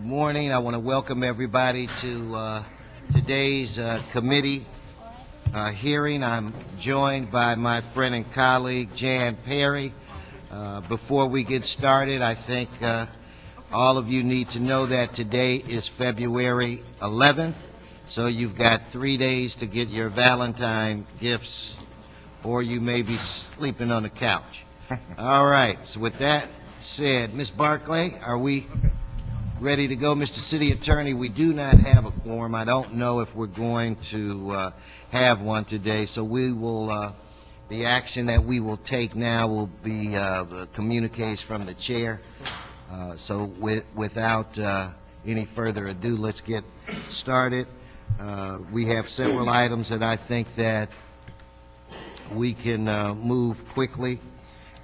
morning. I want to welcome everybody to today's committee hearing. I'm joined by my friend and colleague Jan Perry. Before we get started, I think all of you need to know that today is February 11th, so you've got 3 days to get your Valentine gifts, or you may be sleeping on the couch. All right, so with that said, Ms. Barclay, are we ready to go? Mr. City Attorney, we do not have a quorum. I don't know if we're going to have one today, so we will, the action that we will take now will be the communiques from the chair. So without any further ado, let's get started. We have several items that I think that we can move quickly,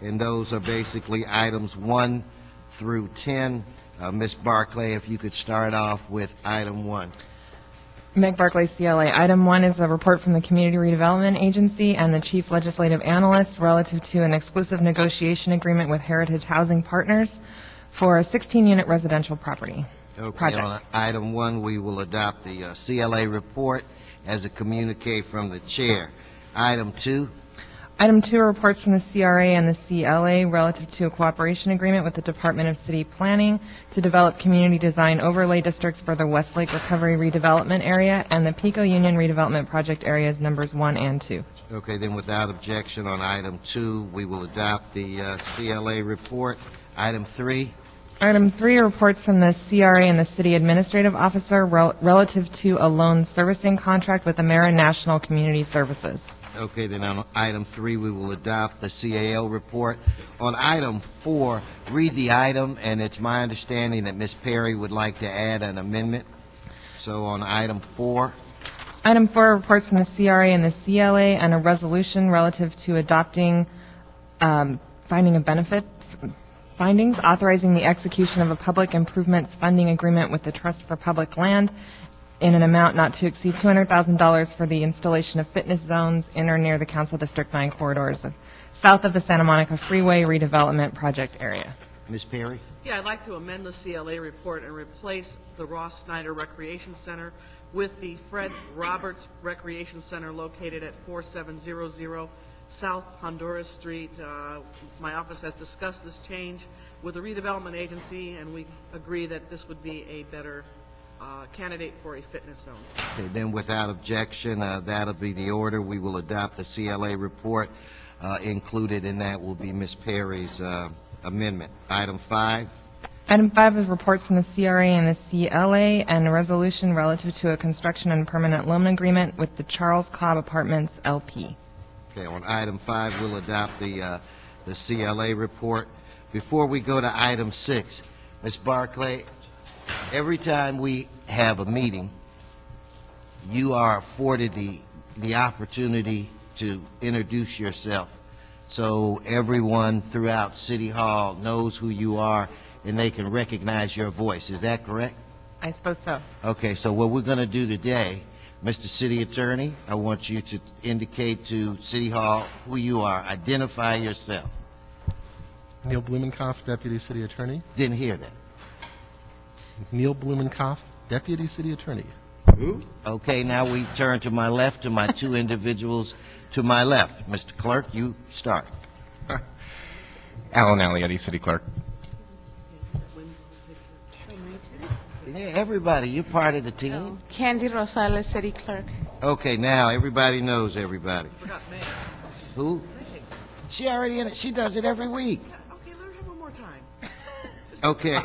and those are basically items 1 through 10. Ms. Barclay, if you could start off with item 1. Meg Barclay, CLA. Item 1 is a report from the Community Redevelopment Agency and the Chief Legislative Analyst relative to an exclusive negotiation agreement with Heritage Housing Partners for a 16-unit residential property project. On item 1, we will adopt the CLA report as a communique from the chair. Item 2. Item 2 are reports from the CRA and the CLA relative to a cooperation agreement with the Department of City Planning to develop community design overlay districts for the Westlake Recovery Redevelopment Area and the Pico Union Redevelopment Project areas numbers 1 and 2. Okay, then without objection on item 2, we will adopt the CLA report. Item 3. Item 3 are reports from the CRA and the City Administrative Officer relative to a loan servicing contract with Amera National Community Services. Okay, then on item 3, we will adopt the CAL report. On item 4, read the item, and it's my understanding that Ms. Perry would like to add an amendment. So on item 4. Item 4 are reports from the CRA and the CLA and a resolution relative to adopting finding of benefit findings, authorizing the execution of a public improvements funding agreement with the Trust for Public Land in an amount not to exceed $200,000 for the installation of fitness zones in or near the Council District 9 corridors south of the Santa Monica Freeway redevelopment project area. Ms. Perry? Yeah, I'd like to amend the CLA report and replace the Ross Snyder Recreation Center with the Fred Roberts Recreation Center located at 4700 South Honduras Street. My office has discussed this change with the redevelopment agency, and we agree that this would be a better candidate for a fitness zone. Okay, then without objection, that'll be the order. We will adopt the CLA report. Included in that will be Ms. Perry's amendment. Item 5. Item 5 is reports from the CRA and the CLA and a resolution relative to a construction and permanent loan agreement with the Charles Cobb Apartments, LP. Okay, on item 5, we'll adopt the CLA report. Before we go to item 6, Ms. Barclay, every time we have a meeting, you are afforded the opportunity to introduce yourself so everyone throughout City Hall knows who you are and they can recognize your voice. Is that correct? I suppose so. Okay, so what we're going to do today, Mr. City Attorney, I want you to indicate to City Hall who you are. Identify yourself. Neil Blumenkoff, Deputy City Attorney. Didn't hear that. Neil Blumenkoff, Deputy City Attorney. Who? Okay, now we turn to my left, to my two individuals to my left. Mr. Clerk, you start. Alan Aliotti, City Clerk. Yeah, everybody, you're part of the team. Candy Rosales, City Clerk. Okay, now everybody knows everybody. Forgot Meg. Who? She already in it. She does it every week. Okay, let her have one more time. Okay.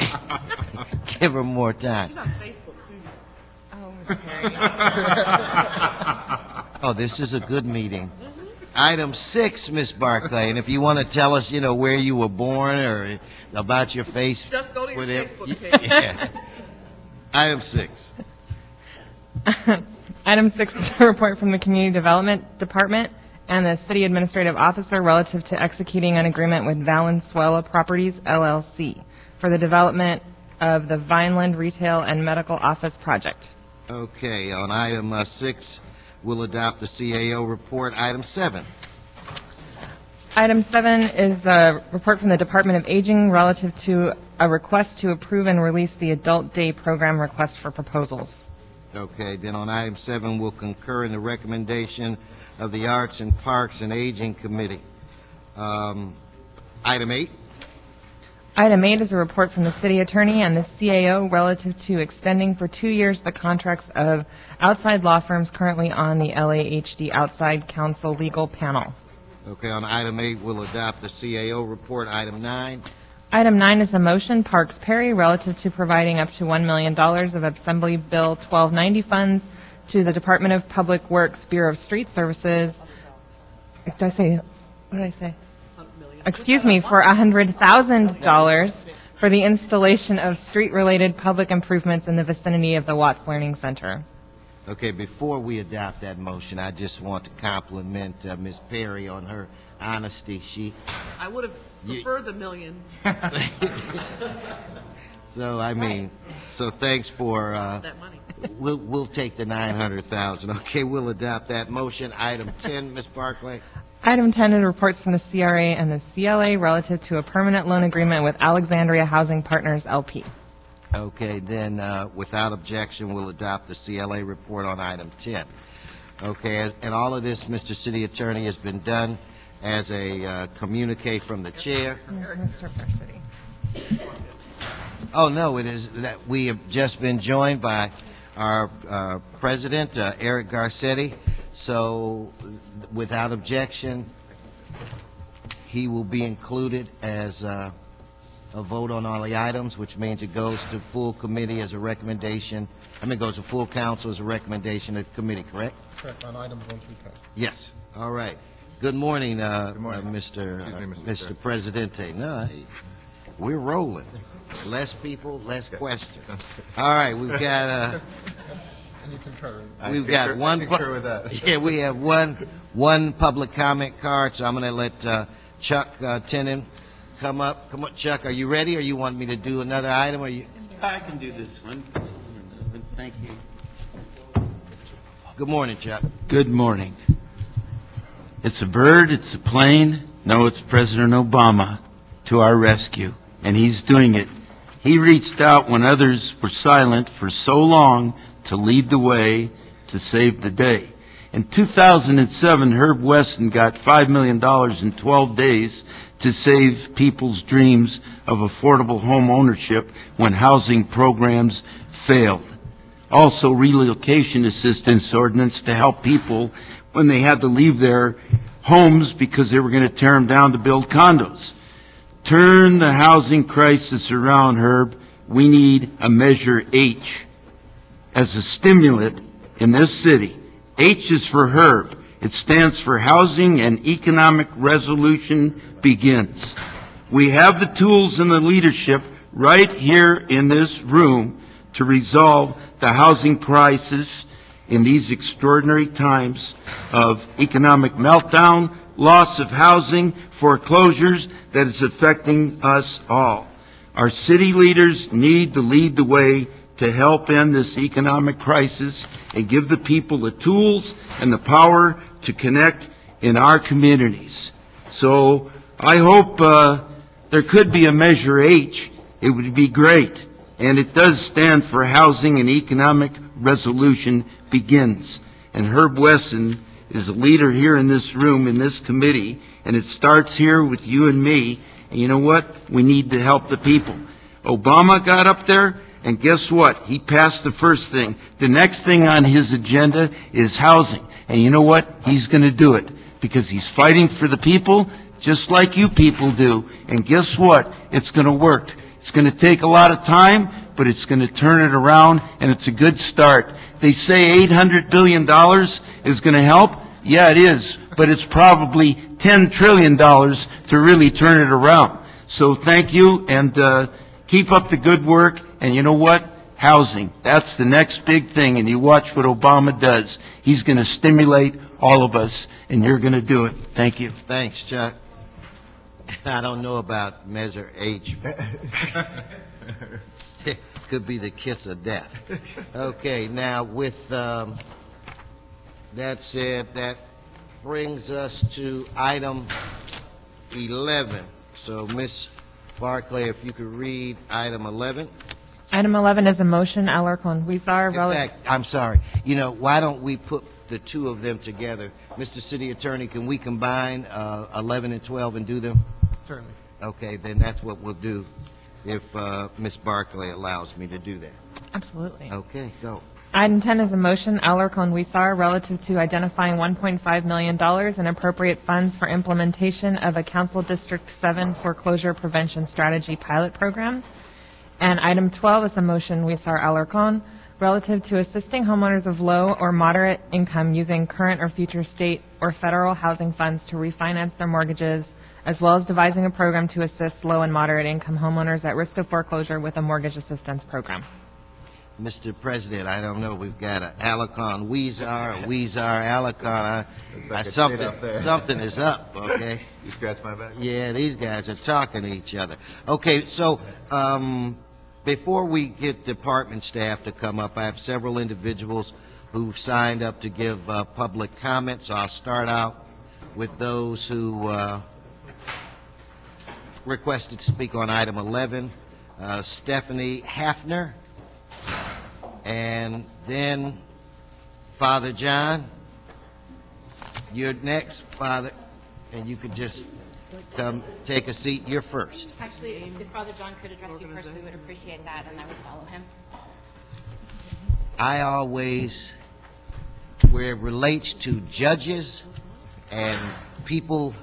Give her more time. She's on Facebook, too. Oh, Ms. Perry. Oh, this is a good meeting. Item 6, Ms. Barclay, and if you want to tell us, where you were born or about your face. Just go to your whatever- Facebook page. Yeah. Item 6. Item 6 is a report from the Community Development Department and the City Administrative Officer relative to executing an agreement with Valenzuela Properties, LLC, for the development of the Vineland Retail and Medical Office Project. Okay, on item 6, we'll adopt the CAO report. Item 7. Item 7 is a report from the Department of Aging relative to a request to approve and release the Adult Day Program request for proposals. Okay, then on item 7, we'll concur in the recommendation of the Arts and Parks and Aging Committee. Item 8. Item 8 is a report from the City Attorney and the CAO relative to extending for 2 years the contracts of outside law firms currently on the LAHD Outside Counsel Legal Panel. Okay, on item 8, we'll adopt the CAO report. Item 9. Item 9 is a motion, Parks Perry, relative to providing up to $1 million of Assembly Bill 1290 funds to the Department of Public Works Bureau of Street Services. What did I say? Excuse me, for $100,000 for the installation of street-related public improvements in the vicinity of the Watts Learning Center. Okay, before we adopt that motion, I just want to compliment Ms. Perry on her honesty. I would have preferred the million. So thanks for, That money. we'll take the 900,000. Okay, we'll adopt that motion. Item 10, Ms. Barclay. Item 10 is reports from the CRA and the CLA relative to a permanent loan agreement with Alexandria Housing Partners, LP. Okay, then, without objection, we'll adopt the CLA report on item 10. Okay, and all of this, Mr. City Attorney, has been done as a communique from the chair. Mr. Varsity. Oh, no, it is that we have just been joined by our president, Eric Garcetti. So, without objection, he will be included as a vote on all the items, which means it goes to full committee as a recommendation. It goes to full council as a recommendation of the committee, correct? Correct, on items 1 through 10. Yes. All right. Good morning, morning. Mr. Presidente. No, we're rolling. Less people, less questions. All right, we've got And you concur. we've got one. concur with that. Yeah, we have one public comment card, so I'm going to let Chuck Tenen come up. Come on, Chuck. Are you ready, or you want me to do another item? Or you? I can do this one. Thank you. Good morning, Chuck. Good morning. It's a bird, it's a plane. No, it's President Obama to our rescue, and he's doing it. He reached out when others were silent for so long to lead the way to save the day. In 2007, Herb Weston got $5 million in 12 days to save people's dreams of affordable home ownership when housing programs failed. Also, relocation assistance ordinance to help people when they had to leave their homes because they were going to tear them down to build condos. Turn the housing crisis around, Herb. We need a Measure H as a stimulant in this city. H is for Herb. It stands for Housing and Economic Resolution Begins. We have the tools and the leadership right here in this room to resolve the housing crisis in these extraordinary times of economic meltdown, loss of housing, foreclosures that is affecting us all. Our city leaders need to lead the way to help end this economic crisis and give the people the tools and the power to connect in our communities. So I hope there could be a Measure H. It would be great. And it does stand for Housing and Economic Resolution Begins. And Herb Weston is a leader here in this room, in this committee, and it starts here with you and me. And you know what? We need to help the people. Obama got up there, and guess what? He passed the first thing. The next thing on his agenda is housing. And you know what? He's going to do it because he's fighting for the people just like you people do. And guess what? It's going to work. It's going to take a lot of time, but it's going to turn it around, and it's a good start. They say $800 billion is going to help. Yeah, it is, but it's probably $10 trillion to really turn it around. So thank you, and keep up the good work. And you know what? Housing. That's the next big thing, and you watch what Obama does. He's going to stimulate all of us, and you're going to do it. Thank you. Thanks, Chuck. I don't know about Measure H. Could be the kiss of death. Okay, now with that said, that brings us to item 11. So, Ms. Barclay, if you could read item 11. Item 11 is a motion, Alarcon, Weezer, In relative... fact, I'm sorry. You know, why don't we put the two of them together? Mr. City Attorney, can we combine 11 and 12 and do them? Certainly. Okay, then that's what we'll do if Ms. Barclay allows me to do that. Absolutely. Okay, go. Item 10 is a motion, Alarcon, Weezer, relative to identifying $1.5 million in appropriate funds for implementation of a Council District 7 foreclosure prevention strategy pilot program. And item 12 is a motion, Weezer, Alarcon, relative to assisting homeowners of low or moderate income using current or future state or federal housing funds to refinance their mortgages, as well as devising a program to assist low and moderate income homeowners at risk of foreclosure with a mortgage assistance program. Mr. President, I don't know, we've got a Alarcon Weezer, a Weezer Alarcon. Something is up, okay? You scratch my back? Yeah, these guys are talking to each other. Okay, so before we get department staff to come up, I have several individuals who've signed up to give public comments. I'll start out with those who requested to speak on item 11. Stephanie Hafner, and then Father John. You're next, Father, and you could just come take a seat. You're first. Actually, if Father John could address you first, we would appreciate that, and I would follow him. I always, where it relates to judges and people,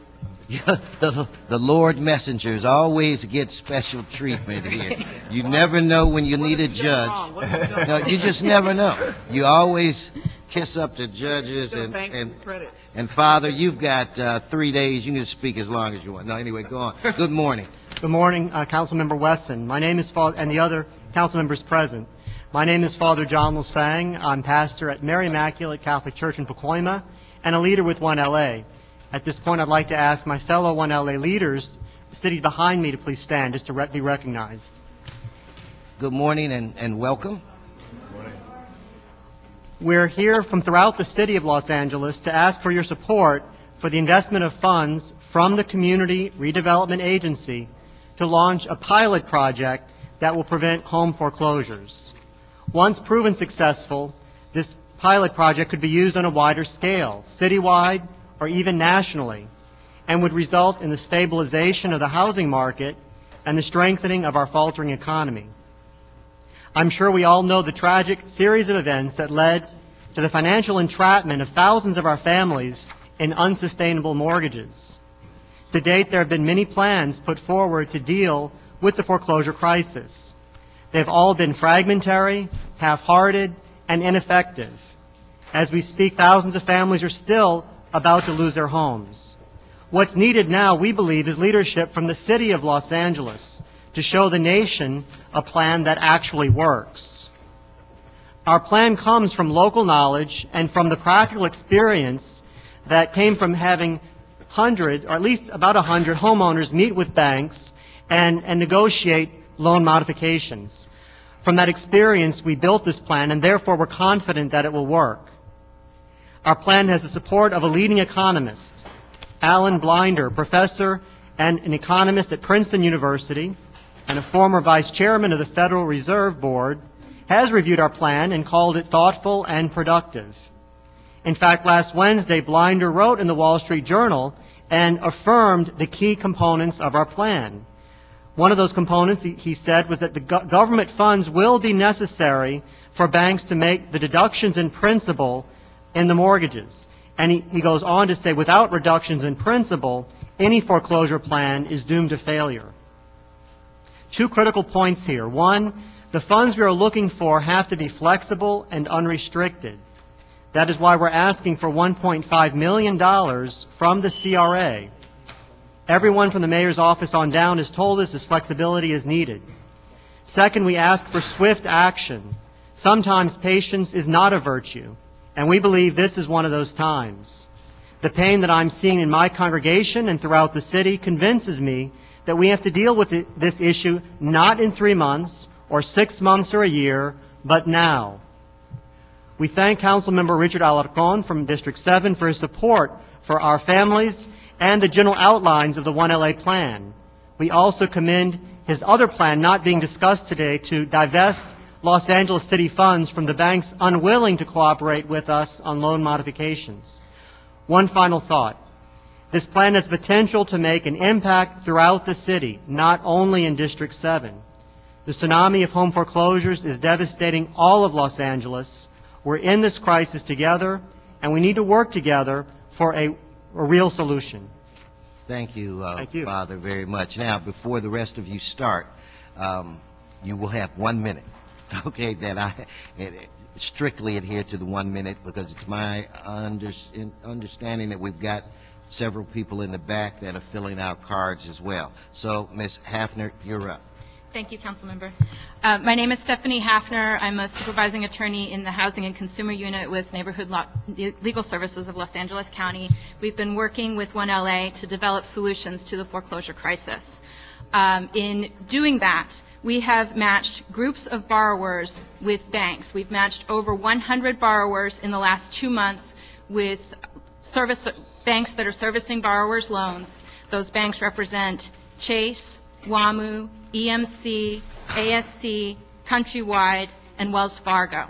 the Lord messengers always get special treatment here. You never know when you need a judge. No, you just never know. You always kiss up to judges, and Father, you've got 3 days. You can speak as long as you want. No, anyway, go on. Good morning. Good morning, Councilmember Weston. My name is Father, and the other council members present. My name is Father John Lasang. I'm pastor at Mary Immaculate Catholic Church in Pacoima and a leader with 1LA. At this point, I'd like to ask my fellow 1LA leaders, the city behind me, to please stand just to be recognized. Good morning and welcome. We're here from throughout the city of Los Angeles to ask for your support for the investment of funds from the Community Redevelopment Agency to launch a pilot project that will prevent home foreclosures. Once proven successful, this pilot project could be used on a wider scale, citywide or even nationally, and would result in the stabilization of the housing market and the strengthening of our faltering economy. I'm sure we all know the tragic series of events that led to the financial entrapment of thousands of our families in unsustainable mortgages. To date, there have been many plans put forward to deal with the foreclosure crisis. They've all been fragmentary, half-hearted, and ineffective. As we speak, thousands of families are still about to lose their homes. What's needed now, we believe, is leadership from the city of Los Angeles to show the nation a plan that actually works. Our plan comes from local knowledge and from the practical experience that came from having 100, or at least about 100 homeowners meet with banks and negotiate loan modifications. From that experience, we built this plan, and therefore we're confident that it will work. Our plan has the support of a leading economist, Alan Blinder, professor and an economist at Princeton University, and a former vice chairman of the Federal Reserve Board, has reviewed our plan and called it thoughtful and productive. In fact, last Wednesday, Blinder wrote in the Wall Street Journal and affirmed the key components of our plan. One of those components, he said, was that the government funds will be necessary for banks to make the deductions in principal in the mortgages. And he goes on to say, without reductions in principal, any foreclosure plan is doomed to failure. Two critical points here. One, the funds we are looking for have to be flexible and unrestricted. That is why we're asking for $1.5 million from the CRA. Everyone from the mayor's office on down has told us this flexibility is needed. Second, we ask for swift action. Sometimes patience is not a virtue, and we believe this is one of those times. The pain that I'm seeing in my congregation and throughout the city convinces me that we have to deal with this issue not in 3 months or 6 months or a year, but now. We thank Councilmember Richard Alarcon from District 7 for his support for our families and the general outlines of the 1LA plan. We also commend his other plan not being discussed today to divest Los Angeles City funds from the banks unwilling to cooperate with us on loan modifications. One final thought. This plan has potential to make an impact throughout the city, not only in District 7. The tsunami of home foreclosures is devastating all of Los Angeles. We're in this crisis together, and we need to work together for a real solution. Thank you, Thank you. Father, very much. Now, before the rest of you start, you will have 1 minute, okay, that I strictly adhere to the 1 minute because it's my understanding that we've got several people in the back that are filling out cards as well. So, Ms. Hafner, you're up. Thank you, Councilmember. My name is Stephanie Hafner. I'm a supervising attorney in the Housing and Consumer Unit with Neighborhood Legal Services of Los Angeles County. We've been working with 1LA to develop solutions to the foreclosure crisis. In doing that, we have matched groups of borrowers with banks. We've matched over 100 borrowers in the last 2 months with banks that are servicing borrowers' loans. Those banks represent Chase, WAMU, EMC, ASC, Countrywide, and Wells Fargo.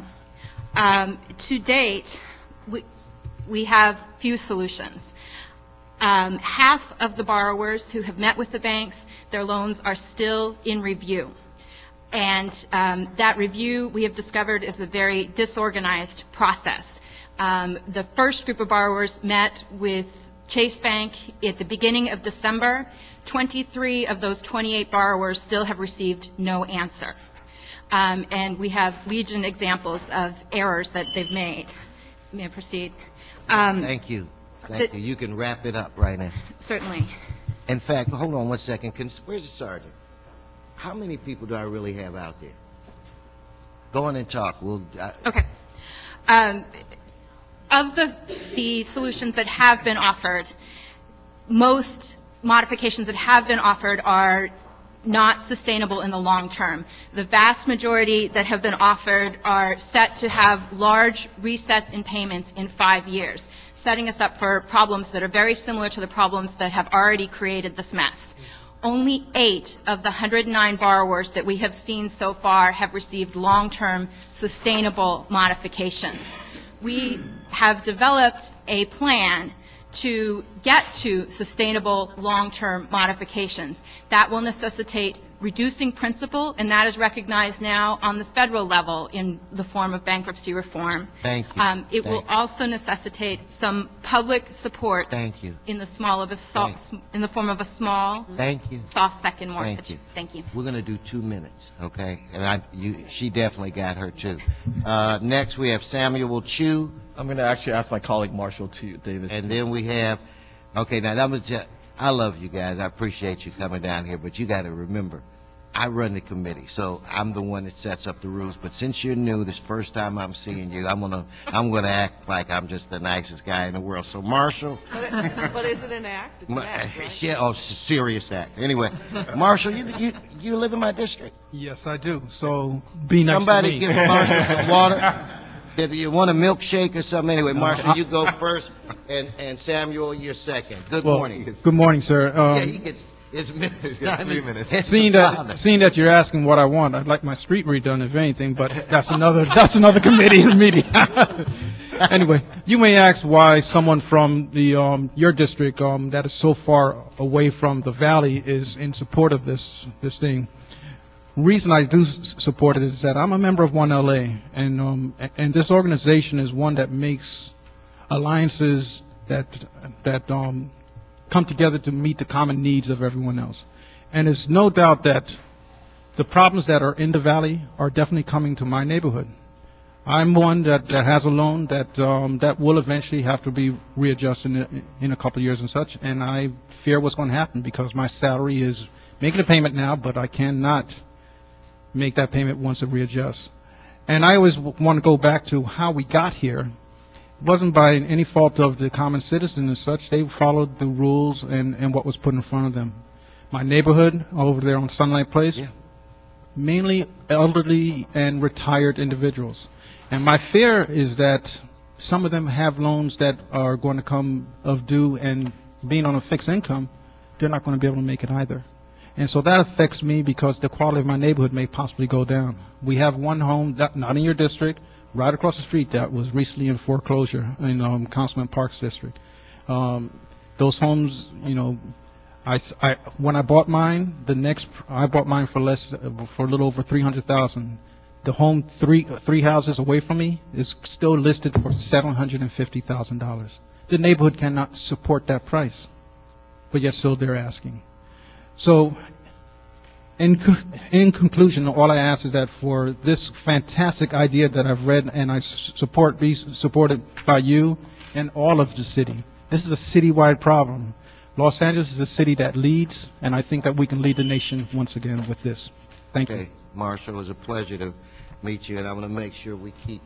To date, we have few solutions. Half of the borrowers who have met with the banks, their loans are still in review. And that review, we have discovered, is a very disorganized process. The first group of borrowers met with Chase Bank at the beginning of December. 23 of those 28 borrowers still have received no answer. And we have legion examples of errors that they've made. May I proceed? Thank you. Thank you. You can wrap it up right now. Certainly. In fact, hold on 1 second. Where's the sergeant? How many people do I really have out there? Go on and talk. Okay. Of the solutions that have been offered, most modifications that have been offered are not sustainable in the long term. The vast majority that have been offered are set to have large resets in payments in 5 years, setting us up for problems that are very similar to the problems that have already created this mess. Only 8 of the 109 borrowers that we have seen so far have received long-term sustainable modifications. We have developed a plan to get to sustainable long-term modifications. That will necessitate reducing principal, and that is recognized now on the federal level in the form of bankruptcy reform. Thank you. It will also necessitate some public support. Thank you. In the form of a small, Thank you. soft second mortgage. Thank you. Thank you. We're going to do 2 minutes, okay? And she definitely got her too. Next, we have Samuel Chu. I'm going to actually ask my colleague Marshall Davis. And then we have, okay, now that was I love you guys. I appreciate you coming down here, but you got to remember, I run the committee, so I'm the one that sets up the rules. But since you're new, this first time I'm seeing you, I'm gonna act like I'm just the nicest guy in the world. So Marshall, But is it an act? It's an act, right? yeah, oh, serious act. Anyway, Marshall, you live in my district. Yes, I do. So be nice Somebody to me. give Marshall some water. Did you want a milkshake or something? Anyway, Marshall, you go first, and Samuel, you're second. Good morning. Good morning, sir. Yeah, he gets his minutes. 3 minutes. Seeing that you're asking what I want, I'd like my street redone, if anything. But that's another committee meeting. Anyway, you may ask why someone from the your district that is so far away from the valley is in support of this thing. Reason I do support it is that I'm a member of 1LA, and this organization is one that makes alliances that come together to meet the common needs of everyone else. And there's no doubt that the problems that are in the valley are definitely coming to my neighborhood. I'm one that has a loan that will eventually have to be readjusted in a couple of years and such, and I fear what's going to happen because my salary is making a payment now, but I cannot make that payment once it readjusts. And I always want to go back to how we got here. It wasn't by any fault of the common citizen and such. They followed the rules and what was put in front of them. My neighborhood over there on Sunlight Place, mainly elderly and retired individuals. And my fear is that some of them have loans that are going to come of due, and being on a fixed income, they're not going to be able to make it either. And so that affects me because the quality of my neighborhood may possibly go down. We have one home, that, not in your district, right across the street, that was recently in foreclosure in Councilman Park's district. Those homes, you know, when I bought mine, I bought mine for a little over $300,000. The home three houses away from me is still listed for $750,000. The neighborhood cannot support that price, but yet still they're asking. So, in conclusion, all I ask is that for this fantastic idea that I've read and I be supported by you and all of the city. This is a citywide problem. Los Angeles is a city that leads, and I think that we can lead the nation once again with this. Thank you. Okay, Marshall, it was a pleasure to meet you, and I'm going to make sure we keep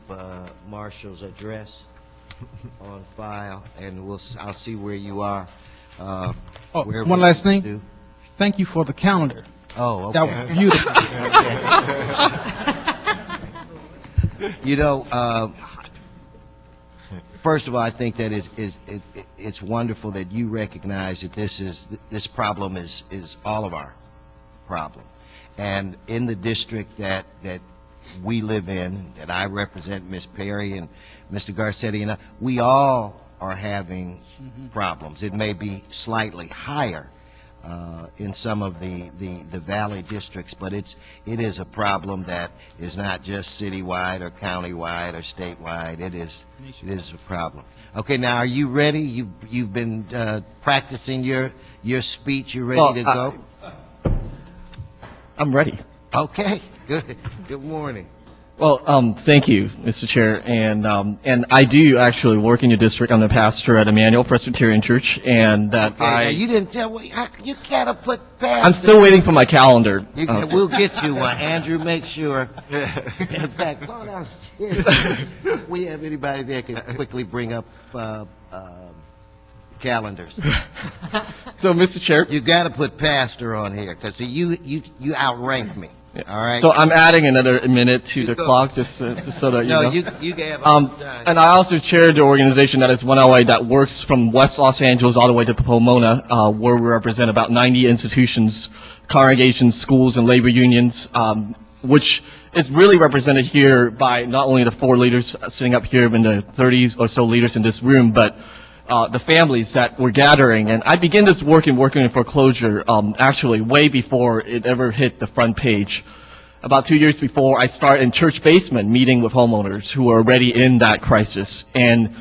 Marshall's address on file, and I'll see where you are. One last thing. Thank you for the calendar. Oh, okay. That was beautiful. You know, first of all, I think that it's wonderful that you recognize that this problem is all of our problem. And in the district that we live in, that I represent, Ms. Perry and Mr. Garcetti, and we all are having problems. It may be slightly higher in some of the valley districts, but it is a problem that is not just citywide or countywide or statewide. It is a problem. Okay, now are you ready? You've been practicing your speech. You ready to go? I'm ready. Okay. Good morning. Well, thank you, Mr. Chair, and I do actually work in your district. I'm the pastor at Emmanuel Presbyterian Church, and that now you didn't tell me. You gotta put pastor. I'm still waiting for my calendar. We'll get you one, Andrew. Make sure. In fact, go downstairs. We have anybody there can quickly bring up calendars. So, Mr. Chair, you gotta put pastor on here because you outrank me. Yeah. All right. So I'm adding another minute to the clock just so that you know. No, you can have all the time. And I also chair the organization that is 1LA that works from West Los Angeles all the way to Pomona, where we represent about 90 institutions, congregations, schools, and labor unions, which is really represented here by not only the 4 leaders sitting up here and the 30 or so leaders in this room, but the families that we're gathering. And I began this work in working in foreclosure actually way before it ever hit the front page. About 2 years before, I started in church basement meeting with homeowners who were already in that crisis, and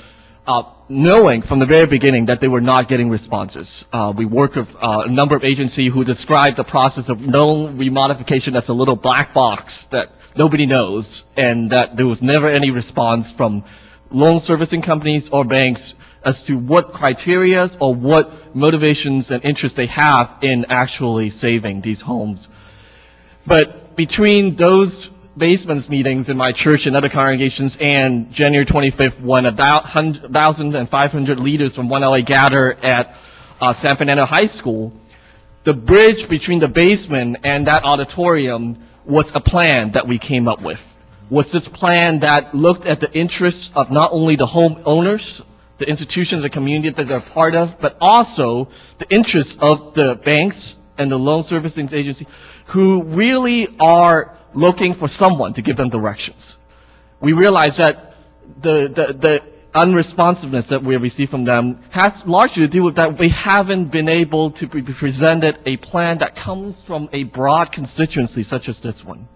knowing from the very beginning that they were not getting responses. We work with a number of agencies who described the process of loan remodification as a little black box that nobody knows, and that there was never any response from loan servicing companies or banks as to what criteria or what motivations and interests they have in actually saving these homes. But between those basements meetings in my church and other congregations and January 25th, when about 1,500 leaders from 1LA gather at San Fernando High School, the bridge between the basement and that auditorium was a plan that we came up with. Was this plan that looked at the interests of not only the homeowners, the institutions and community that they're part of, but also the interests of the banks and the loan servicing agency who really are looking for someone to give them directions. We realize that the unresponsiveness that we receive from them has largely to do with that we haven't been able to be presented a plan that comes from a broad constituency such as this one.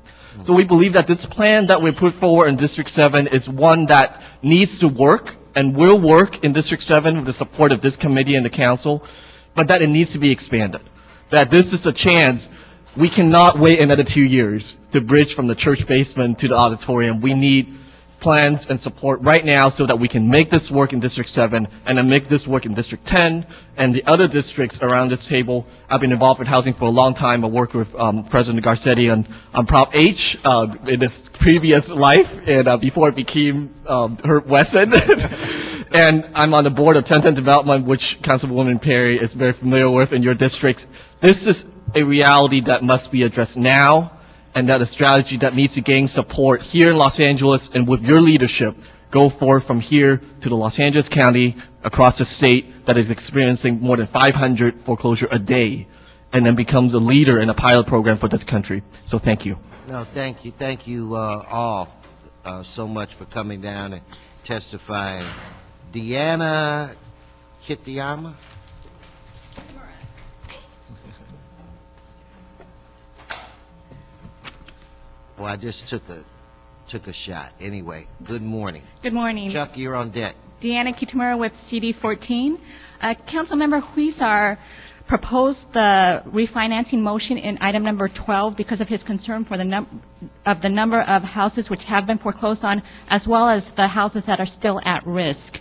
So we believe that this plan that we put forward in District 7 is one that needs to work and will work in District 7 with the support of this committee and the council, but that it needs to be expanded. That this is a chance. We cannot wait another 2 years to bridge from the church basement to the auditorium. We need plans and support right now so that we can make this work in District 7 and then make this work in District 10 and the other districts around this table. I've been involved with housing for a long time. I worked with President Garcetti on Prop H in his previous life and before it became Herb Wesson. And I'm on the board of 1010 Development, which Councilwoman Perry is very familiar with in your districts. This is a reality that must be addressed now, and that a strategy that needs to gain support here in Los Angeles and with your leadership go forth from here to the Los Angeles County, across the state that is experiencing more than 500 foreclosure a day, and then becomes a leader in a pilot program for this country. So thank you. No, thank you. Thank you all so much for coming down and testifying. Deanna Kitayama? Well, I just took a shot. Anyway, good morning. Good morning. Chuck, you're on deck. Deanna Kitamura with CD14. Councilmember Huizar proposed the refinancing motion in item number 12 because of his concern for the number of houses which have been foreclosed on, as well as the houses that are still at risk.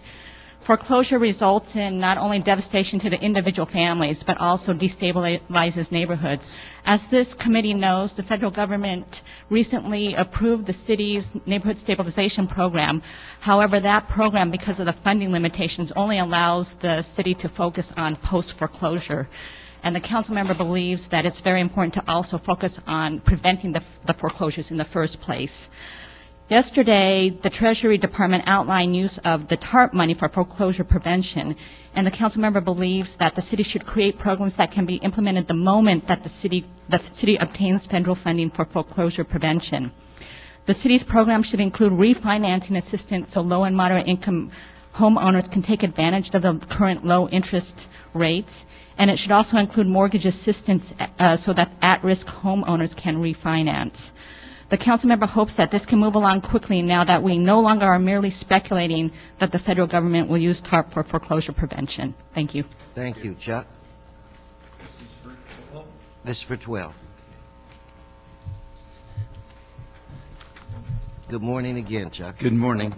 Foreclosure results in not only devastation to the individual families, but also destabilizes neighborhoods. As this committee knows, the federal government recently approved the city's neighborhood stabilization program. However, that program, because of the funding limitations, only allows the city to focus on post-foreclosure. And the council member believes that it's very important to also focus on preventing the foreclosures in the first place. Yesterday, the Treasury Department outlined use of the TARP money for foreclosure prevention, and the council member believes that the city should create programs that can be implemented the moment that the city obtains federal funding for foreclosure prevention. The city's program should include refinancing assistance so low and moderate income homeowners can take advantage of the current low interest rates, and it should also include mortgage assistance so that at-risk homeowners can refinance. The council member hopes that this can move along quickly now that we no longer are merely speculating that the federal government will use TARP for foreclosure prevention. Thank you. Thank you, Chuck. This is for 12. Good morning again, Chuck. Good morning.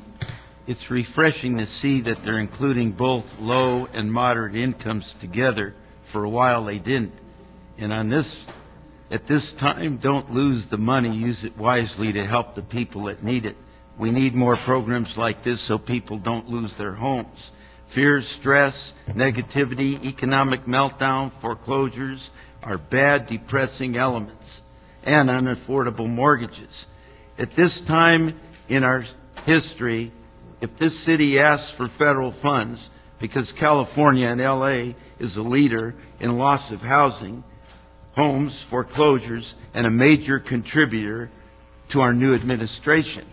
It's refreshing to see that they're including both low and moderate incomes together. For a while they didn't. And at this time, don't lose the money. Use it wisely to help the people that need it. We need more programs like this so people don't lose their homes. Fear, stress, negativity, economic meltdown, foreclosures are bad, depressing elements, and unaffordable mortgages. At this time in our history, if this city asks for federal funds, because California and LA is a leader in loss of housing, homes, foreclosures, and a major contributor to our new administration.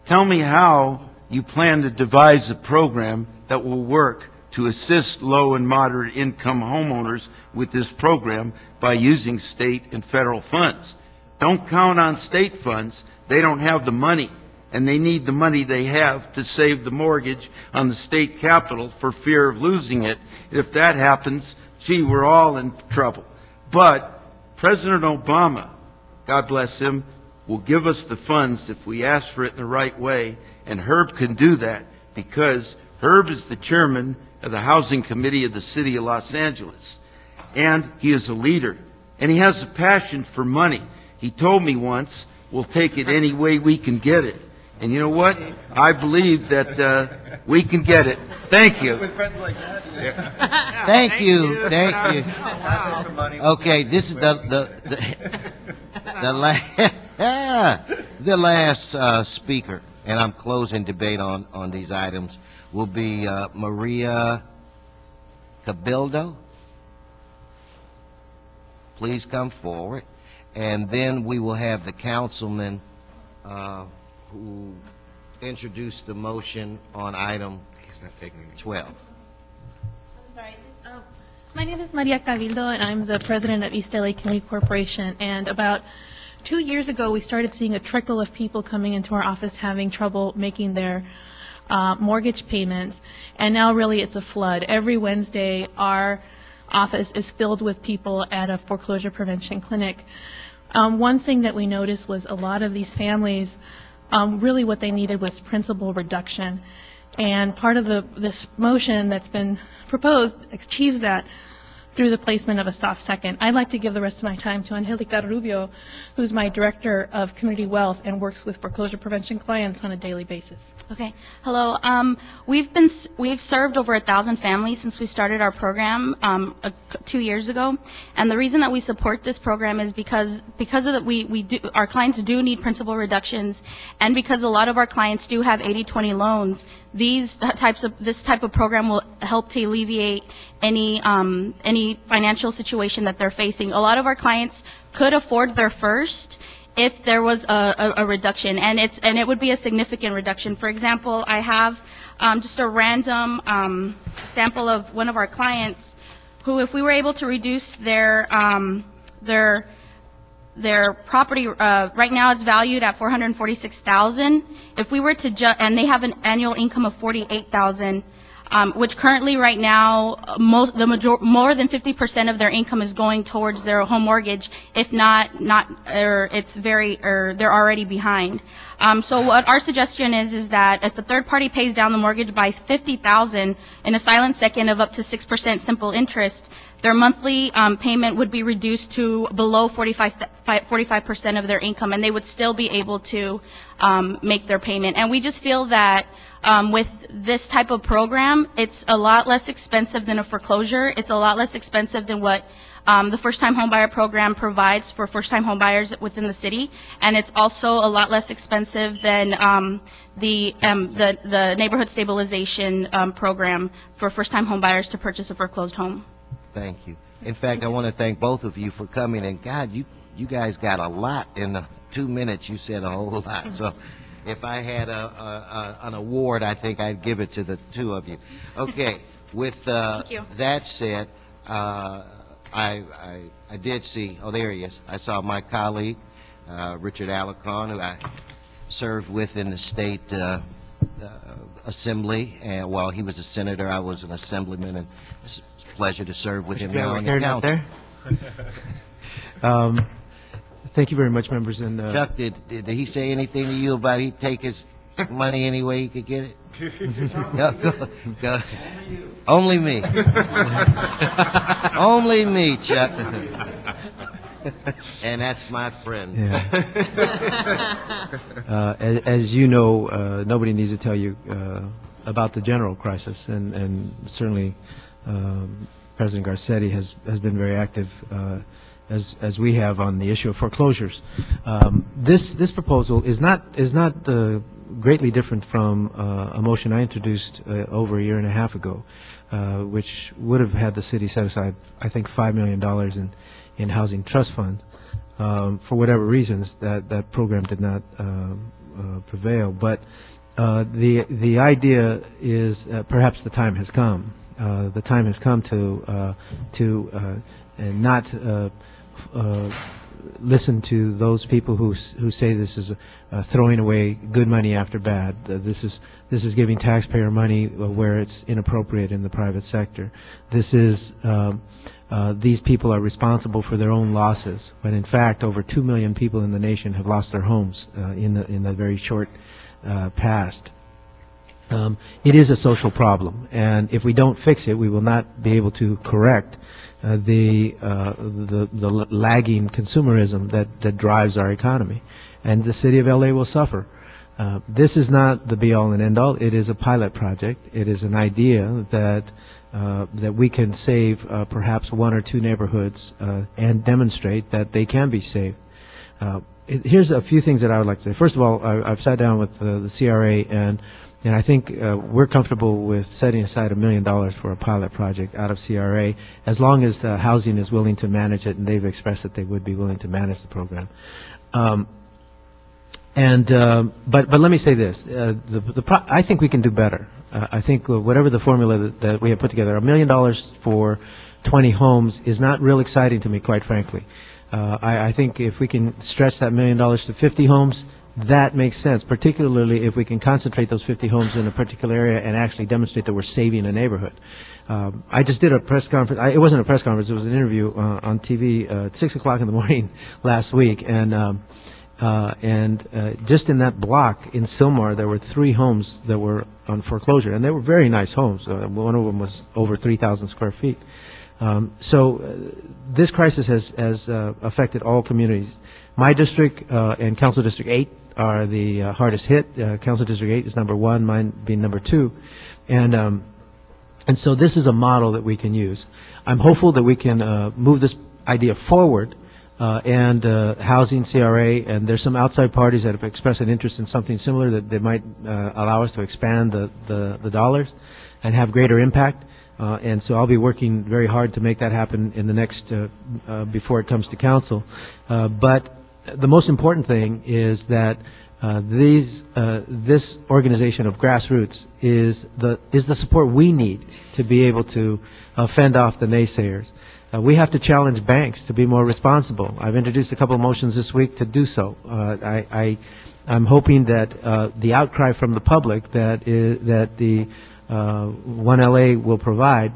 Tell me how you plan to devise a program that will work to assist low and moderate income homeowners with this program by using state and federal funds. Don't count on state funds. They don't have the money, and they need the money they have to save the mortgage on the state capitol for fear of losing it. If that happens, gee, we're all in trouble. But President Obama, God bless him, will give us the funds if we ask for it in the right way, and Herb can do that because Herb is the chairman of the Housing Committee of the City of Los Angeles, and he is a leader, and he has a passion for money. He told me once, we'll take it any way we can get it. And you know what? I believe that we can get it. Thank you. Thank you. Thank you. Okay, this is the last speaker, and I'm closing debate on these items, will be Maria Cabildo. Please come forward. And then we will have the councilman who introduced the motion on item 12. Sorry. My name is Maria Cabildo, and I'm the president of East LA Community Corporation. And about 2 years ago, we started seeing a trickle of people coming into our office having trouble making their mortgage payments. And now really it's a flood. Every Wednesday, our office is filled with people at a foreclosure prevention clinic. One thing that we noticed was a lot of these families, really what they needed was principal reduction. And part of this motion that's been proposed achieves that. through the placement of a soft second. I'd like to give the rest of my time to Angelica Rubio, who's my Director of Community Wealth and works with foreclosure prevention clients on a daily basis. Okay. Hello. We've served over 1,000 families since we started our program 2 years ago, and the reason that we support this program is because of that our clients do need principal reductions, and because a lot of our clients do have 80/20 loans. This type of program will help to alleviate any financial situation that they're facing. A lot of our clients could afford their first if there was a reduction, and it would be a significant reduction. For example, I have just a random sample of one of our clients who, if we were able to reduce their property, right now it's valued at $446,000. If we were to and they have an annual income of $48,000, which currently right now more than 50% of their income is going towards their home mortgage. If they're already behind. So what our suggestion is that if a third party pays down the mortgage by $50,000 in a silent second of up to 6% simple interest, their monthly payment would be reduced to below 45% of their income, and they would still be able to make their payment. And we just feel that with this type of program, it's a lot less expensive than a foreclosure. It's a lot less expensive than what the first-time homebuyer program provides for first-time homebuyers within the city, and it's also a lot less expensive than the neighborhood stabilization program for first-time homebuyers to purchase a foreclosed home. Thank you. In fact, I want to thank both of you for coming, and God, you guys got a lot in the 2 minutes. You said a whole lot. So if I had an award, I think I'd give it to the two of you. Okay. With that said, I did see, oh, there he is. I saw my colleague, Richard Alarcon, who I served with in the state assembly, and while he was a senator, I was an assemblyman, and it's a pleasure to serve with him now in the council. Thank you very much, members. And Chuck, did he say anything to you about he'd take his money any way he could get it? No, go. Only me. Only me, Chuck. And that's my friend. Yeah. As you know, nobody needs to tell you about the general crisis, and certainly President Garcetti has been very active, as we have, on the issue of foreclosures. This proposal is not greatly different from a motion I introduced over a year and a half ago, which would have had the city set aside, I think, $5 million in housing trust funds. For whatever reasons, that program did not prevail. But the idea is perhaps the time has come. The time has come to not listen to those people who say this is throwing away good money after bad. This is giving taxpayer money where it's inappropriate in the private sector. This is these people are responsible for their own losses, when in fact over 2 million people in the nation have lost their homes in the very short past. It is a social problem, and if we don't fix it, we will not be able to correct the lagging consumerism that drives our economy, and the city of LA will suffer. This is not the be-all and end-all. It is a pilot project. It is an idea that we can save perhaps 1 or 2 neighborhoods and demonstrate that they can be saved. Here's a few things that I would like to say. First of all, I've sat down with the CRA, and I think we're comfortable with setting aside $1 million for a pilot project out of CRA, as long as housing is willing to manage it, and they've expressed that they would be willing to manage the program. But let me say this: I think we can do better. I think whatever the formula that we have put together, $1 million for 20 homes is not real exciting to me, quite frankly. I think if we can stretch that $1 million to 50 homes, that makes sense, particularly if we can concentrate those 50 homes in a particular area and actually demonstrate that we're saving a neighborhood. I just did a press conference. It wasn't a press conference. It was an interview on TV at 6 o'clock in the morning last week. And just in that block in Sylmar, there were 3 homes that were on foreclosure. And they were very nice homes. One of them was over 3,000 square feet. This crisis has affected all communities. My district and Council District 8 are the hardest hit. Council District 8 is number 1, mine being number 2. And so this is a model that we can use. I'm hopeful that we can move this idea forward, and housing, CRA, and there's some outside parties that have expressed an interest in something similar that might allow us to expand the dollars and have greater impact. And so I'll be working very hard to make that happen in the next, before it comes to council. But the most important thing is that this organization of grassroots is the support we need to be able to fend off the naysayers. We have to challenge banks to be more responsible. I've introduced a couple of motions this week to do so. I'm hoping that the outcry from the public that the 1LA will provide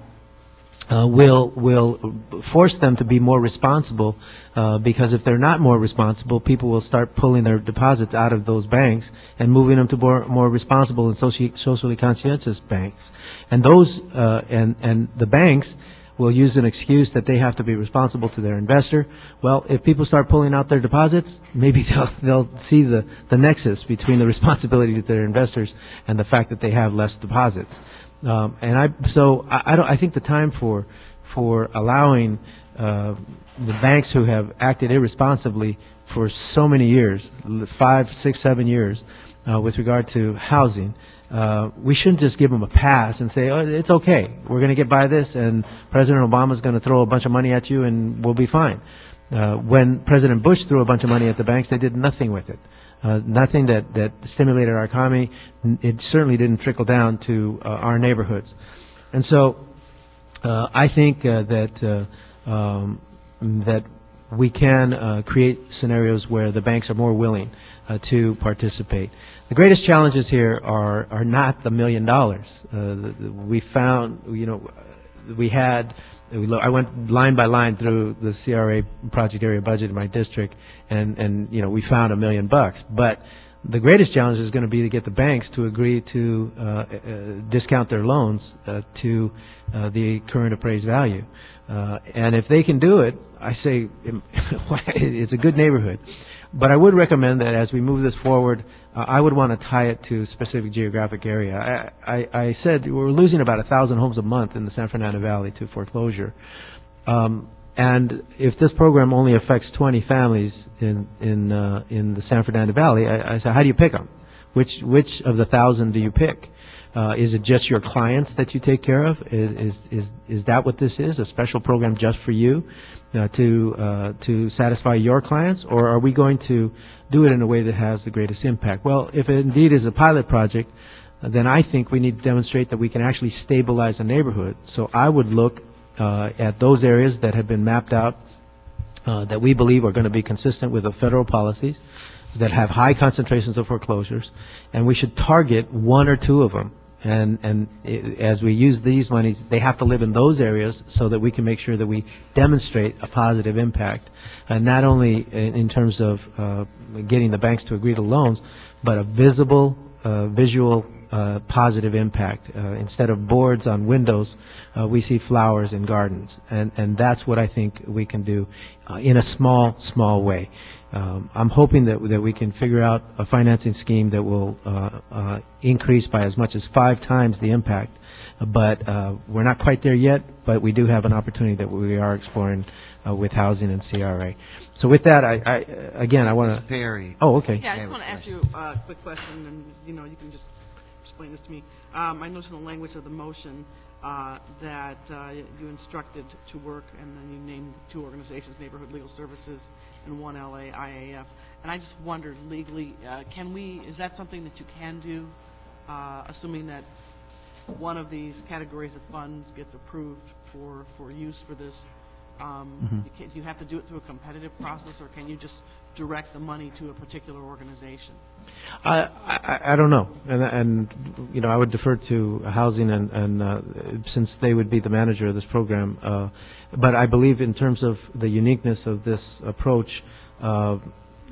will force them to be more responsible, because if they're not more responsible, people will start pulling their deposits out of those banks and moving them to more responsible and socially conscientious banks. And those and the banks will use an excuse that they have to be responsible to their investor. Well, if people start pulling out their deposits, maybe they'll see the nexus between the responsibilities of their investors and the fact that they have less deposits. I think the time for allowing the banks who have acted irresponsibly for so many years, 5, 6, 7 years, with regard to housing, we shouldn't just give them a pass and say, oh, it's okay, we're going to get by this, and President Obama's going to throw a bunch of money at you and we'll be fine. When President Bush threw a bunch of money at the banks, they did nothing with it. Nothing that stimulated our economy. It certainly didn't trickle down to our neighborhoods. And so I think that we can create scenarios where the banks are more willing to participate. The greatest challenges here are not the $1 million. We found, I went line by line through the CRA project area budget in my district, and we found $1 million. But the greatest challenge is going to be to get the banks to agree to discount their loans to the current appraised value. And if they can do it, I say it's a good neighborhood. But I would recommend that as we move this forward, I would want to tie it to a specific geographic area. I said we're losing about 1,000 homes a month in the San Fernando Valley to foreclosure. And if this program only affects 20 families in the San Fernando Valley, I said, how do you pick them? Which of the 1,000 do you pick? Is it just your clients that you take care of? Is that what this is? A special program just for you to satisfy your clients, or are we going to do it in a way that has the greatest impact? Well, if it indeed is a pilot project, then I think we need to demonstrate that we can actually stabilize a neighborhood. So I would look at those areas that have been mapped out that we believe are going to be consistent with the federal policies, that have high concentrations of foreclosures, and we should target 1 or 2 of them. And as we use these monies, they have to live in those areas so that we can make sure that we demonstrate a positive impact, and not only in terms of getting the banks to agree to loans, but a visual positive impact. Instead of boards on windows, we see flowers in gardens, and that's what I think we can do in a small way. I'm hoping that we can figure out a financing scheme that will increase by as much as 5 times the impact, but we're not quite there yet, but we do have an opportunity that we are exploring with housing and CRA. So with that, I want to... Perry. Oh, okay. Yeah, I just want to ask you a quick question, and you can just explain this to me. I noticed in the language of the motion that you instructed to work, and then you named 2 organizations, Neighborhood Legal Services and 1LA IAF. And I just wondered, legally, is that something that you can do, assuming that one of these categories of funds gets approved for use for this? Do you have to do it through a competitive process, or can you just direct the money to a particular organization? I don't know, and I would defer to housing and since they would be the manager of this program. But I believe in terms of the uniqueness of this approach,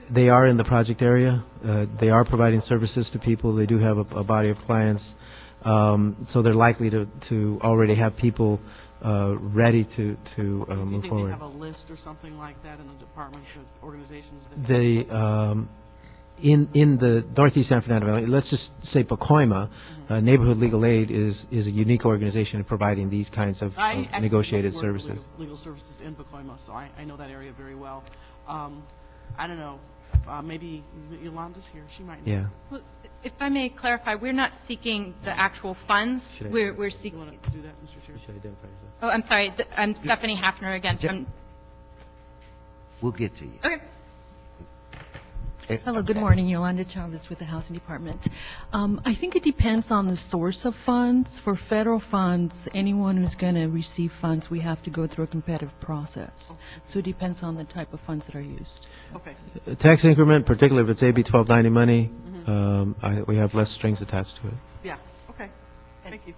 they are in the project area. They are providing services to people. They do have a body of clients, so they're likely to already have people ready to Do you move think they forward. have a list or something like that in the department of organizations? That The in the Northeast San Fernando Valley, let's just say Pacoima, Neighborhood Legal Aid is a unique organization in providing these kinds of I actually negotiated work with services. legal services in Pacoima, so I know that area very well. I don't know, maybe Yolanda's here, she might know. Yeah. Well, if I may clarify, we're not seeking the actual funds. We're You seeking. want to do that, Mr. Chair? Oh, I'm sorry. I'm Stephanie Hafner again. We'll get to you. Okay. Hello, good morning. Yolanda Chavez with the Housing Department. I think it depends on the source of funds. For federal funds, anyone who's going to receive funds, we have to go through a competitive process. So it depends on the type of funds that are used. Okay. Tax increment, particularly if it's AB 1290 money, we have less strings attached to it. Yeah, okay. Thank you.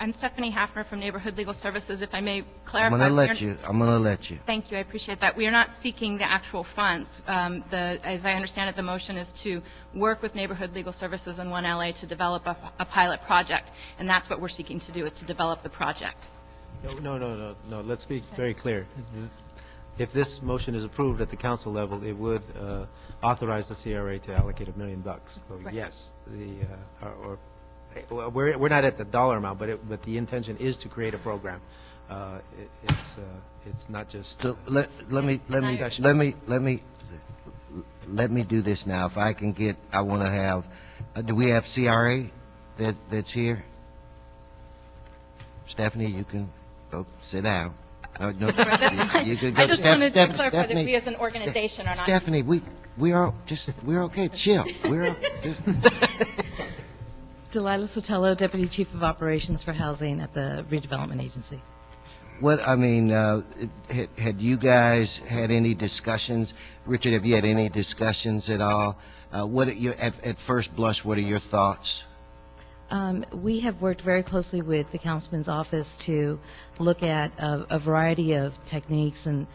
I'm Stephanie Hafner from Neighborhood Legal Services. If I may I'm clarify. gonna let you. Thank you. I appreciate that. We are not seeking the actual funds. As I understand it, the motion is to work with Neighborhood Legal Services and 1LA to develop a pilot project, and that's what we're seeking to do, is to develop the project. No. Let's be very clear. If this motion is approved at the council level, it would authorize the CRA to allocate $1 million. So Right. yes, we're not at the dollar amount, but the intention is to create a program. It's not just. So let me do this now. If I can get, I want to have. Do we have CRA that's here? Stephanie, you can go sit down. No, you can go. I just wanted to clarify that Stephanie, we as an organization are not. Stephanie, we're okay. Chill. Delilah Sotelo, Deputy Chief of Operations for Housing at the Redevelopment Agency. Had you guys had any discussions? Richard, have you had any discussions at all? At first blush, what are your thoughts? We have worked very closely with the Councilman's office to look at a variety of techniques and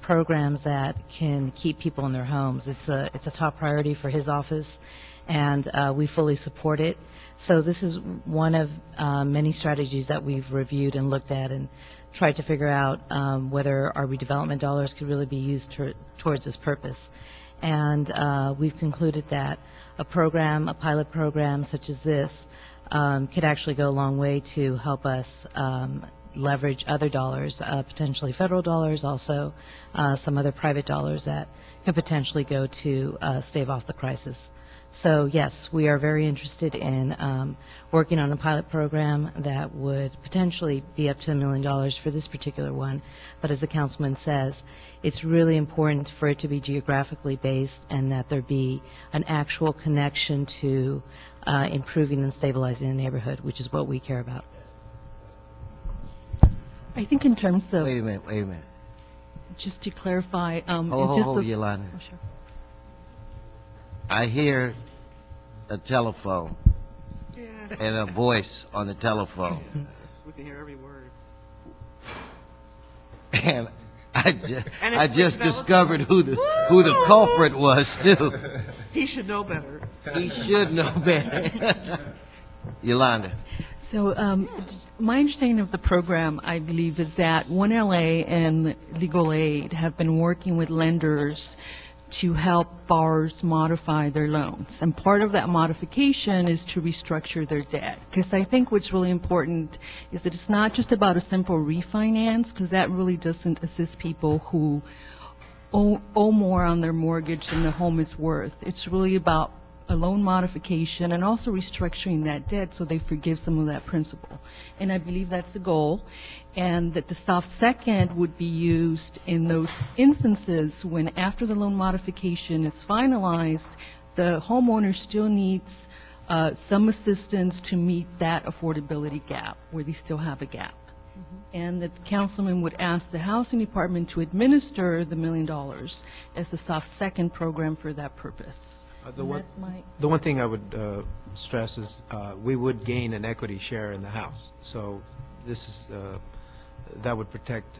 programs that can keep people in their homes. It's a top priority for his office, and we fully support it. So this is one of many strategies that we've reviewed and looked at and tried to figure out whether our redevelopment dollars could really be used towards this purpose. And we've concluded that a pilot program such as this could actually go a long way to help us leverage other dollars, potentially federal dollars, also some other private dollars that could potentially go to stave off the crisis. So yes, we are very interested in working on a pilot program that would potentially be up to $1 million for this particular one. But as the councilman says, it's really important for it to be geographically based and that there be an actual connection to improving and stabilizing the neighborhood, which is what we care about. I think in terms of. Wait a minute. Just to clarify. Hold, Yolanda. Oh, sure. I hear a telephone and a voice on the telephone. We can hear every word. And I just discovered who the culprit was too. He should know better. He should know better. Yolanda. So my understanding of the program, I believe, is that 1LA and Legal Aid have been working with lenders to help borrowers modify their loans. And part of that modification is to restructure their debt. Because I think what's really important is that it's not just about a simple refinance, because that really doesn't assist people who owe more on their mortgage than the home is worth. It's really about a loan modification and also restructuring that debt so they forgive some of that principal. And I believe that's the goal, and that the soft second would be used in those instances when, after the loan modification is finalized, the homeowner still needs some assistance to meet that affordability gap, where they still have a gap. And that the councilman would ask the housing department to administer the $1 million as the soft second program for that purpose. The one thing I would stress is we would gain an equity share in the house. So this is that would protect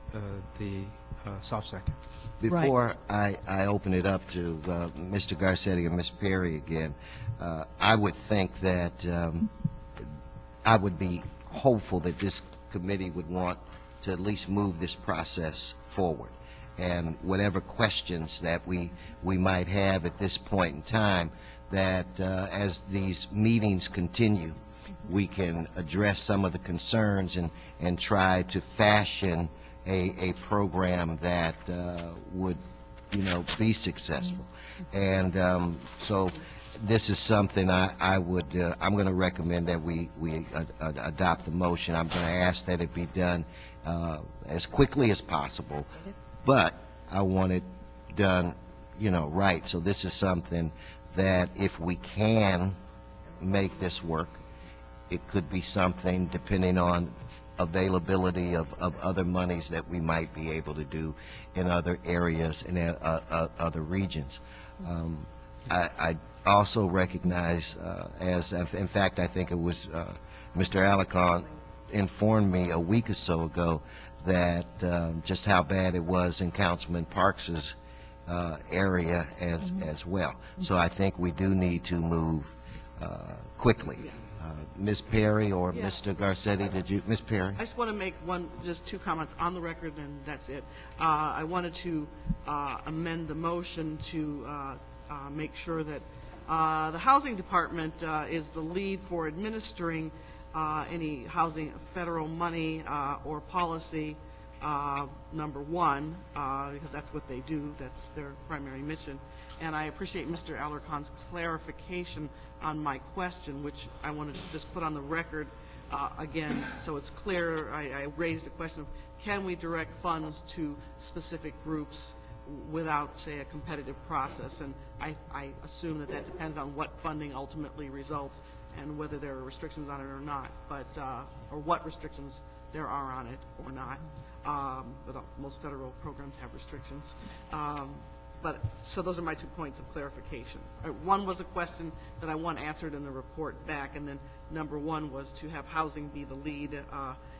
the soft second. Before I open it up to Mr. Garcetti and Ms. Perry again, I would think that I would be hopeful that this committee would want to at least move this process forward. And whatever questions that we might have at this point in time, that as these meetings continue, we can address some of the concerns and try to fashion a program that would, be successful. And so this is something I'm going to recommend that we adopt the motion. I'm going to ask that it be done as quickly as possible, but I want it done, right. So this is something that if we can make this work, it could be something, depending on availability of other monies, that we might be able to do in other areas and other regions. I also recognize, in fact, I think it was Mr. Alarcon informed me a week or so ago that just how bad it was in Councilman Parks's area as well. So I think we do need to move quickly. Ms. Perry or Mr. Garcetti, Ms. Perry? I just want to make just two comments on the record, and that's it. I wanted to amend the motion to make sure that the Housing Department is the lead for administering any housing federal money or policy, number one, because that's what they do. That's their primary mission. And I appreciate Mr. Alarcon's clarification on my question, which I wanted to just put on the record again so it's clear. I raised the question of, can we direct funds to specific groups without, say, a competitive process? And I assume that depends on what funding ultimately results and whether there are restrictions on it or not, but or what restrictions there are on it or not. But most federal programs have restrictions. But so those are my 2 points of clarification. One was a question that I want answered in the report back, and then number one was to have housing be the lead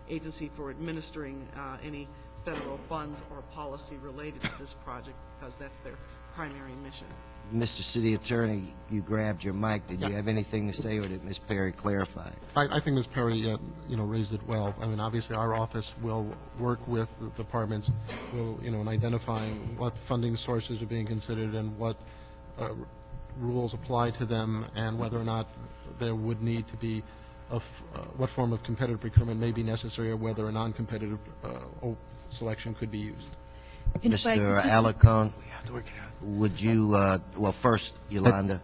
agency for administering any federal funds or policy related to this project, because that's their primary mission. Mr. City Attorney, you grabbed your mic. Did you have anything to say, or did Ms. Perry clarify? I think Ms. Perry, raised it well. I mean, obviously, our office will work with the departments, in identifying what funding sources are being considered and what rules apply to them, and whether or not there would need to be what form of competitive procurement may be necessary, or whether a non-competitive selection could be used. Mr. Alarcon, would you, well, first, Yolanda.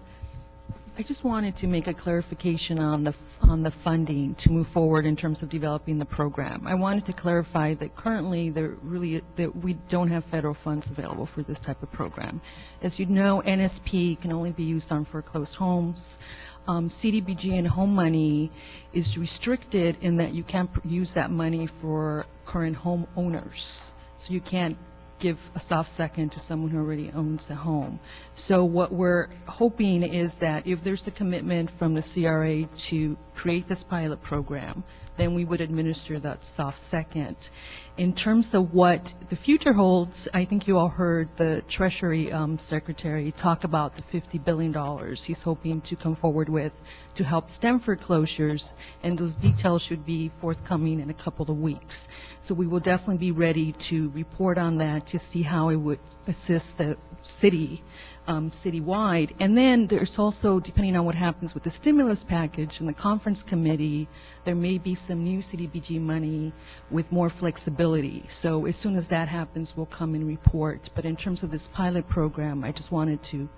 I just wanted to make a clarification on the funding to move forward in terms of developing the program. I wanted to clarify that currently that we don't have federal funds available for this type of program. As you know, NSP can only be used on foreclosed homes. CDBG and home money is restricted in that you can't use that money for current home owners. So you can't give a soft second to someone who already owns a home. So what we're hoping is that if there's a commitment from the CRA to create this pilot program, then we would administer that soft second. In terms of what the future holds, I think you all heard the Treasury Secretary talk about the $50 billion he's hoping to come forward with to help stem foreclosures, and those details should be forthcoming in a couple of weeks. So we will definitely be ready to report on that to see how it would assist the city citywide. And then there's also, depending on what happens with the stimulus package and the conference committee, there may be some new CDBG money with more flexibility. So as soon as that happens, we'll come and report. But in terms of this pilot program, I just wanted to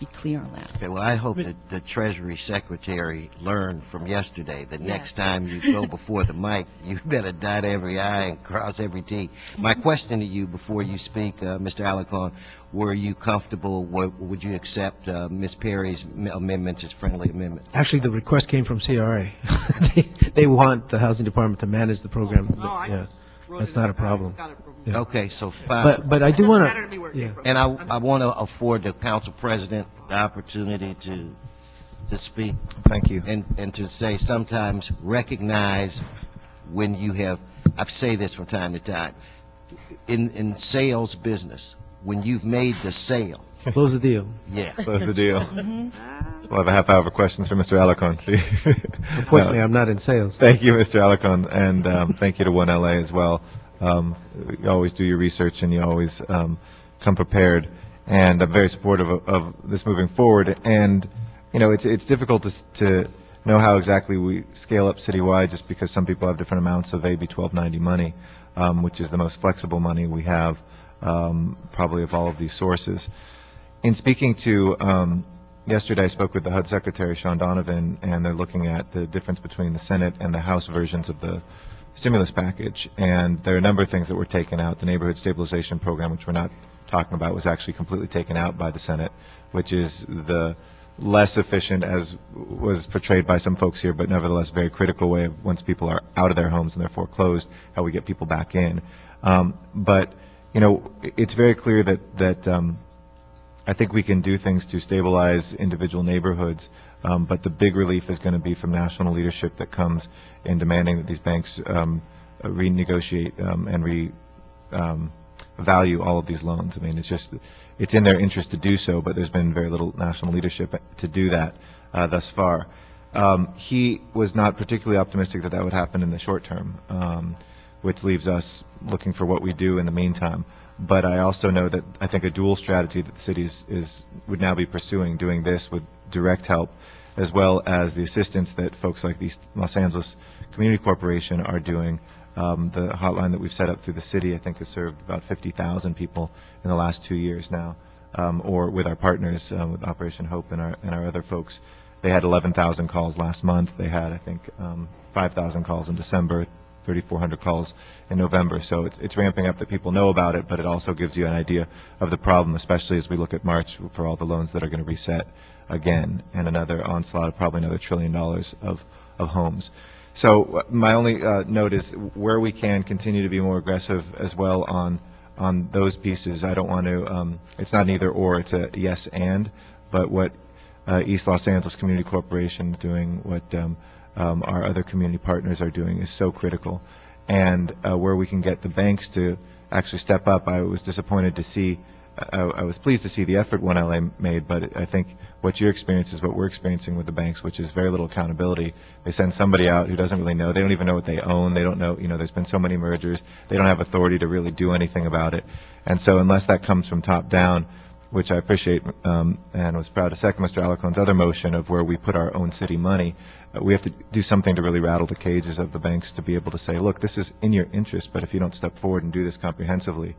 be clear on that. Okay, well, I hope that the Treasury Secretary learned from yesterday that next time you go before the mic, you better dot every I and cross every T. My question to you before you speak, Mr. Alarcon, were you comfortable, would you accept Ms. Perry's amendments as friendly amendments? Actually, the request came from CRA. They want the Housing Department to manage the program. That's not a problem. Yeah. Okay, so fine. But I do want to, yeah. And I want to afford the council president the opportunity to speak. Thank you. And to say sometimes recognize when you have, I say this from time to time, in sales business, when you've made the sale. Close the deal. Yeah. Close the deal. We'll have a half hour of questions for Mr. Alarcon. See? Unfortunately, I'm not in sales. Thank you, Mr. Alarcon, and thank you to 1LA as well. You always do your research, and you always come prepared. And I'm very supportive of this moving forward. And you know, it's difficult to know how exactly we scale up citywide, just because some people have different amounts of AB 1290 money, which is the most flexible money we have, probably of all of these sources. In speaking to yesterday, I spoke with the HUD Secretary, Sean Donovan, and they're looking at the difference between the Senate and the House versions of the stimulus package. And there are a number of things that were taken out. The Neighborhood Stabilization Program, which we're not talking about, was actually completely taken out by the Senate, which is the less efficient, as was portrayed by some folks here, but nevertheless very critical way of, once people are out of their homes and they're foreclosed, how we get people back in. But you know, it's very clear that I think we can do things to stabilize individual neighborhoods, but the big relief is going to be from national leadership that comes in demanding that these banks renegotiate and value all of these loans. I mean, it's in their interest to do so, but there's been very little national leadership to do that thus far. He was not particularly optimistic that that would happen in the short term, which leaves us looking for what we do in the meantime. But I also know that I think a dual strategy that the city would now be pursuing, doing this with direct help, as well as the assistance that folks like the Los Angeles Community Corporation are doing. The hotline that we've set up through the city, I think, has served about 50,000 people in the last 2 years now, or with our partners, with Operation Hope and our other folks. They had 11,000 calls last month. They had, I think, 5,000 calls in December, 3,400 calls in November. So it's ramping up that people know about it, but it also gives you an idea of the problem, especially as we look at March for all the loans that are going to reset again, and another onslaught of probably another $1 trillion of homes. So my only note is where we can continue to be more aggressive as well on those pieces. I don't want to, it's not an either or, it's a yes and, but what East Los Angeles Community Corporation is doing, what our other community partners are doing is so critical. And where we can get the banks to actually step up, I was disappointed to see, I was pleased to see the effort 1LA made, but I think what your experience is what we're experiencing with the banks, which is very little accountability. They send somebody out who doesn't really know. They don't even know what they own. They don't know, you know, there's been so many mergers. They don't have authority to really do anything about it. And so unless that comes from top down, which I appreciate and was proud to second Mr. Alarcon's other motion of where we put our own city money, we have to do something to really rattle the cages of the banks to be able to say, look, this is in your interest, but if you don't step forward and do this comprehensively,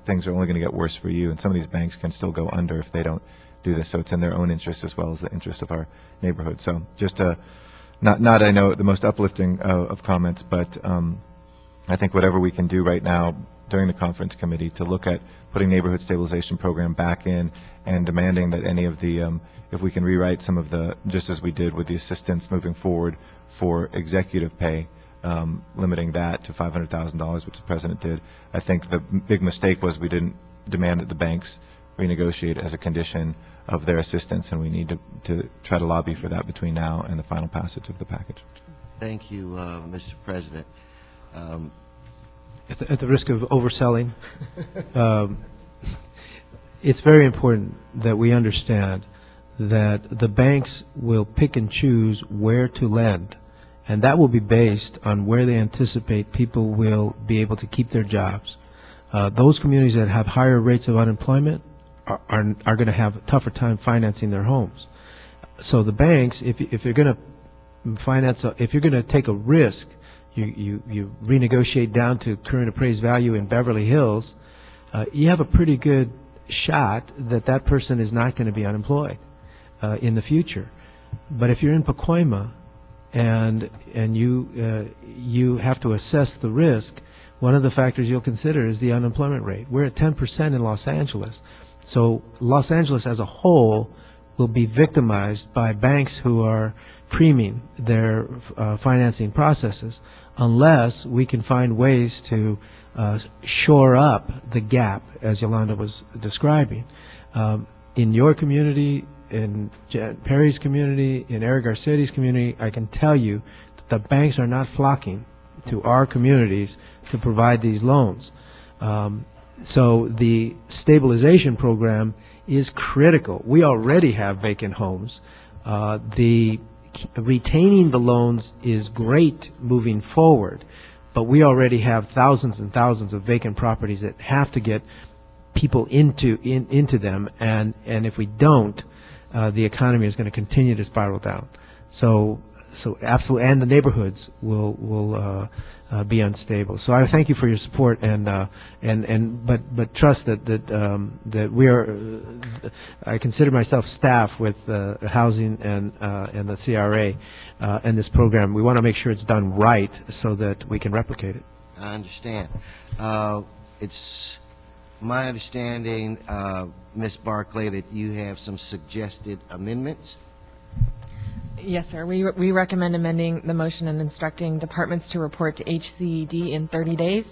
things are only going to get worse for you. And some of these banks can still go under if they don't do this. So it's in their own interest as well as the interest of our neighborhood. So just not I know the most uplifting of comments, but I think whatever we can do right now during the conference committee to look at putting neighborhood stabilization program back in and demanding that any of the, if we can rewrite some of the, just as we did with the assistance moving forward for executive pay, limiting that to $500,000, which the president did. I think the big mistake was we didn't demand that the banks renegotiate as a condition of their assistance, and we need to try to lobby for that between now and the final passage of the package. Thank you, Mr. President. At the risk of overselling, it's very important that we understand that the banks will pick and choose where to lend, and that will be based on where they anticipate people will be able to keep their jobs. Those communities that have higher rates of unemployment are going to have a tougher time financing their homes. So the banks, if you're going to finance, if you're going to take a risk, you renegotiate down to current appraised value in Beverly Hills, you have a pretty good shot that that person is not going to be unemployed in the future. But if you're in Pacoima and you have to assess the risk, one of the factors you'll consider is the unemployment rate. We're at 10% in Los Angeles. So Los Angeles as a whole will be victimized by banks who are creaming their financing processes unless we can find ways to shore up the gap, as Yolanda was describing. In your community, in Jan Perry's community, in Eric Garcetti's community, I can tell you that the banks are not flocking to our communities to provide these loans. So the stabilization program is critical. We already have vacant homes, Retaining the loans is great moving forward, but we already have thousands and thousands of vacant properties that have to get people into them, and if we don't, the economy is going to continue to spiral down. So absolutely, and the neighborhoods will be unstable. So I thank you for your support, but trust that we are. I consider myself staff with housing and the CRA and this program. We want to make sure it's done right so that we can replicate it. I understand. It's my understanding, Ms. Barclay, that you have some suggested amendments. Yes, sir. We recommend amending the motion and instructing departments to report to HCED in 30 days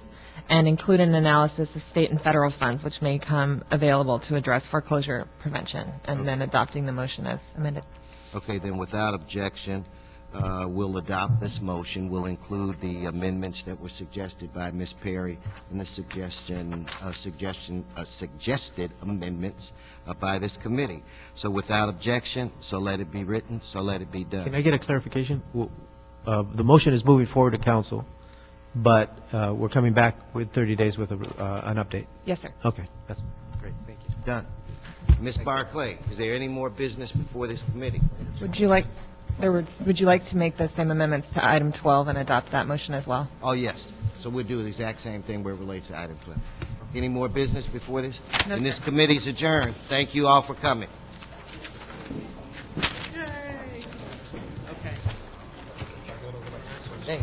and include an analysis of state and federal funds which may come available to address foreclosure prevention, and then adopting the motion as amended. Okay, then without objection, we'll adopt this motion. We'll include the amendments that were suggested by Ms. Perry and the suggested amendments by this committee. So without objection, so let it be written, so let it be done. Can I get a clarification? The motion is moving forward to council, but we're coming back with 30 days with an update. Yes, sir. Okay, that's great. Thank you. Done. Ms. Barclay, is there any more business before this committee? Would you like to make the same amendments to item 12 and adopt that motion as well? Oh, yes. So we'll do the exact same thing where it relates to item 12. Any more business before this? No, And this committee's adjourned. Thank you all for coming. Yay! Okay. Hey.